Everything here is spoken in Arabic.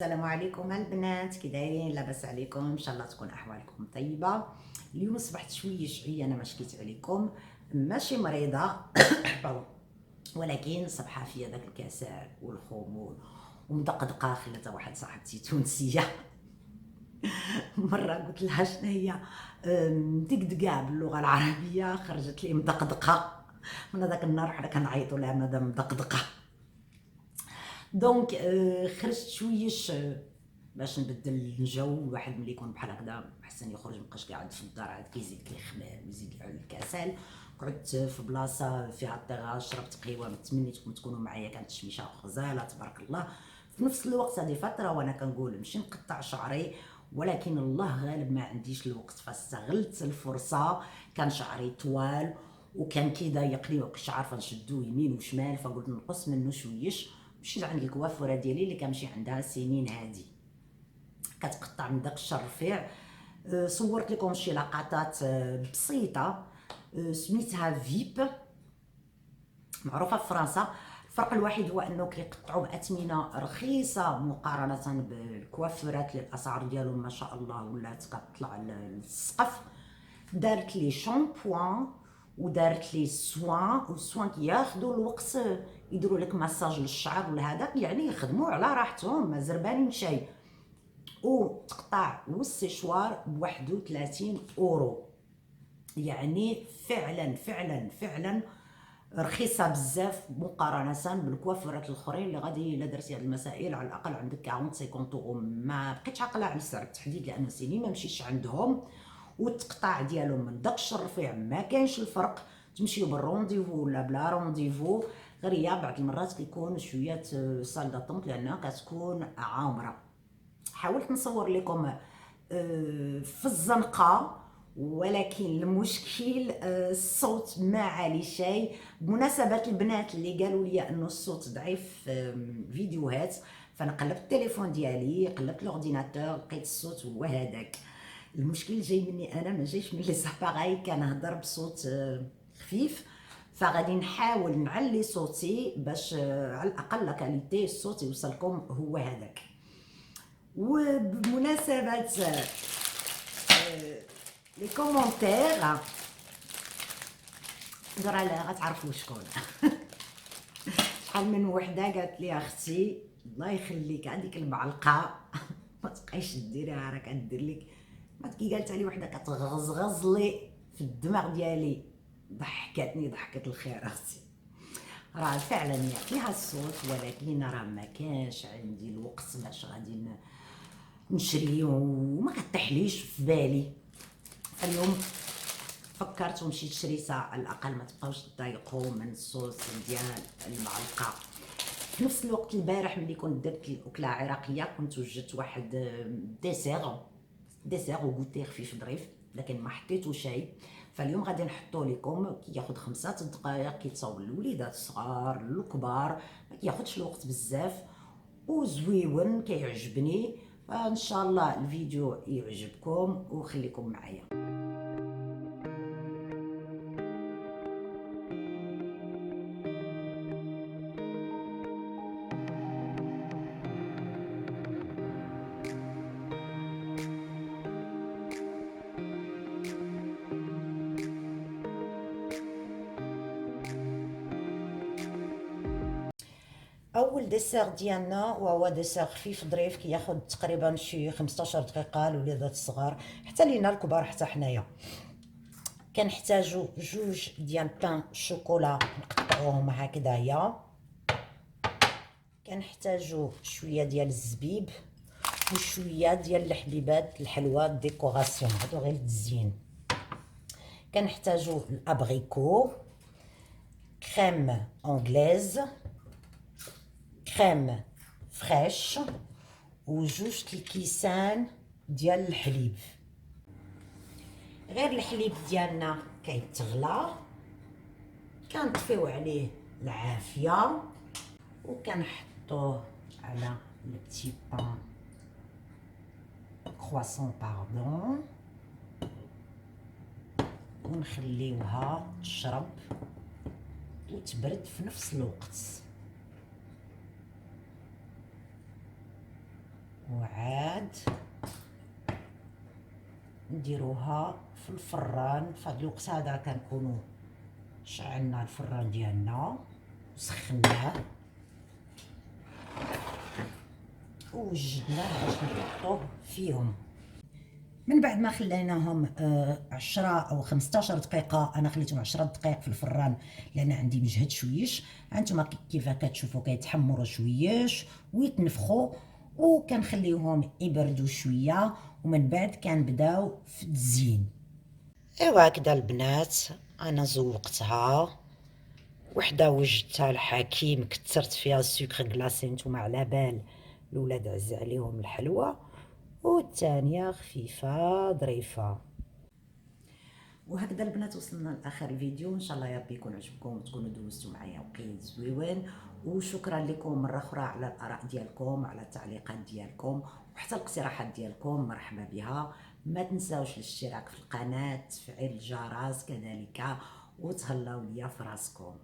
السلام عليكم البنات، كي دايرين؟ لاباس عليكم؟ ان شاء الله تكون احوالكم طيبه. اليوم صبحت شويه عيانه، ما شكيت عليكم، ماشي مريضه باردون، ولكن صبحه فيا داك الكسل والخمول ومدقدقه. خلاتها واحد صاحبتي تونسيه مره قلت لها شنو هي مدقدقه باللغه العربيه، خرجت لي مدقدقه. من هذاك النهار حنا كنعيطوا لها مدام مدقدقه. دونك خرجت شويش باش نبدل الجو. الواحد ملي يكون بحال هكذا احسن يخرج، مابقاش قاعد في الدار عاد كيزيد كيخمام ويزيد على الكسل. قعدت في بلاصه فيها الطيغاش، شربت قهوه، تمنيتكم تكونوا معايا، كانت الشميشه غزاله تبارك الله. في نفس الوقت هذه فتره وانا كنقول نمشي نقطع شعري، ولكن الله غالب ما عنديش الوقت، فاستغلت الفرصه. كان شعري طوال وكان كيضايقني وكنتش عارفه نشدو يمين وشمال، فقلت نقص منه شويش. مشيت عند الكوافوره ديالي اللي كنمشي عندها سنين هادي، كتقطع من داك الشر رفيع. صورت لكم شي لقطات بسيطه. سميتها فيب، معروفه في فرنسا. الفرق الوحيد هو انه كيقطعوا باثمنه رخيصه مقارنه بالكوافورات اللي الاسعار ديالهم ما شاء الله ولات كتطلع للسقف. دارت لي شامبوان ودارت لي سوان، والسوان كياخذوا الوقت، يديروا لك مساج للشعر ولا هذا، يعني يخدموا على راحتهم، ما زربانين شي. وتقطع والسيشوار ب 31 اورو، يعني فعلا فعلا فعلا رخيصه بزاف مقارنه بالكوافورات الاخرين اللي غادي الا درتي هاد المسائل على الاقل عندك 40 50 اورو. ما بقيتش عاقله على السعر بالتحديد لانه سيني ما مشيتش عندهم. والتقطاع ديالهم من داك الشر رفيع ما كاينش الفرق، تمشيو بالرونديفو ولا بلا رونديفو. غير هي بعض المرات كيكون شويه سال داتونت لانها كتكون عامره. حاولت نصور لكم في الزنقه، ولكن المشكل الصوت ما عالي شيء. بمناسبه البنات اللي قالوا لي انه الصوت ضعيف في فيديوهات، فانا قلبت التليفون ديالي، قلبت الاورديناتور، لقيت الصوت هو هذاك. المشكل جاي مني انا، ما جايش من لي ساباغاي. كنهضر بصوت خفيف، فغادي نحاول نعلي صوتي باش على الاقل كاليتي الصوت يوصلكم هو هذاك. وبمناسبة لي كومونتير، درا غتعرفوا شكون. شحال من وحده قالت لي اختي الله يخليك هذيك المعلقه ما تبقايش ديريها، راه كدير لك. ما كي قالتها لي وحده كتغزغز لي في الدماغ ديالي، ضحكتني ضحكه الخير اختي. راه فعلا فيها الصوت، ولكن راه ما كانش عندي الوقت باش غادي نشري وما كطيحليش في بالي. اليوم فكرت ومشيت شريتها، على الاقل ما تبقاوش تضايقوا من الصوص ديال المعلقه. في نفس الوقت البارح ملي كنت درت الاكله عراقيه، كنت وجدت واحد ديسير وغوتي خفيف ظريف، لكن ما حطيتو شيء. فاليوم غادي نحطو لكم، كياخد 5 دقائق، كيتصاوب للوليدات الصغار الكبار، ما كياخدش الوقت بزاف وزويون كيعجبني. فان شاء الله الفيديو يعجبكم وخليكم معايا. اول ديسير ديالنا وهو ديسير خفيف ظريف، كياخد تقريبا شي 15 دقيقه للوليدات الصغار حتى لينا الكبار حتى حنايا. كنحتاجو 2 ديال بان شوكولا نقطعوهم هكذايا، كنحتاجو شويه ديال الزبيب وشويه ديال الحبيبات الحلوى ديكوراسيون، هادو غير للتزيين. كنحتاجو الابريكو، كريم انجليز، كريم فريش، وجوج الكيسان ديال الحليب. غير الحليب ديالنا كيتغلى، كنطفيو عليه العافيه وكنحطوه على البتي بان كرواسون باردون، ونخليوها تشرب وتبرد في نفس الوقت. وعاد نديروها في الفران. في هذا الوقت هذا كنكونوا شعلنا الفران ديالنا وسخناه ووجدناه باش نحطوه فيهم. من بعد ما خليناهم 10 أو 15 دقيقة، أنا خليتهم 10 دقائق في الفران لأن عندي مجهد شويش. هانتوما كيف كتشوفوا كيتحمروا شويش ويتنفخوا، وكنخليوهم يبردوا شوية، ومن بعد كنبداو في التزيين. ايوا هكذا البنات انا زوقتها. وحده وجدتها الحكيم كثرت فيها السكر كلاصي، نتوما على بال الولاد عز عليهم الحلوى، والثانيه خفيفه ظريفه. وهكذا البنات وصلنا لاخر الفيديو. ان شاء الله يا ربي يكون عجبكم وتكونوا دوزتوا معايا وقيت زويون. وشكرا لكم مره اخرى على الاراء ديالكم، على التعليقات ديالكم، وحتى الاقتراحات ديالكم مرحبا بها. ما تنساوش الاشتراك في القناه، تفعيل الجرس كذلك، وتهلاو ليا في راسكم.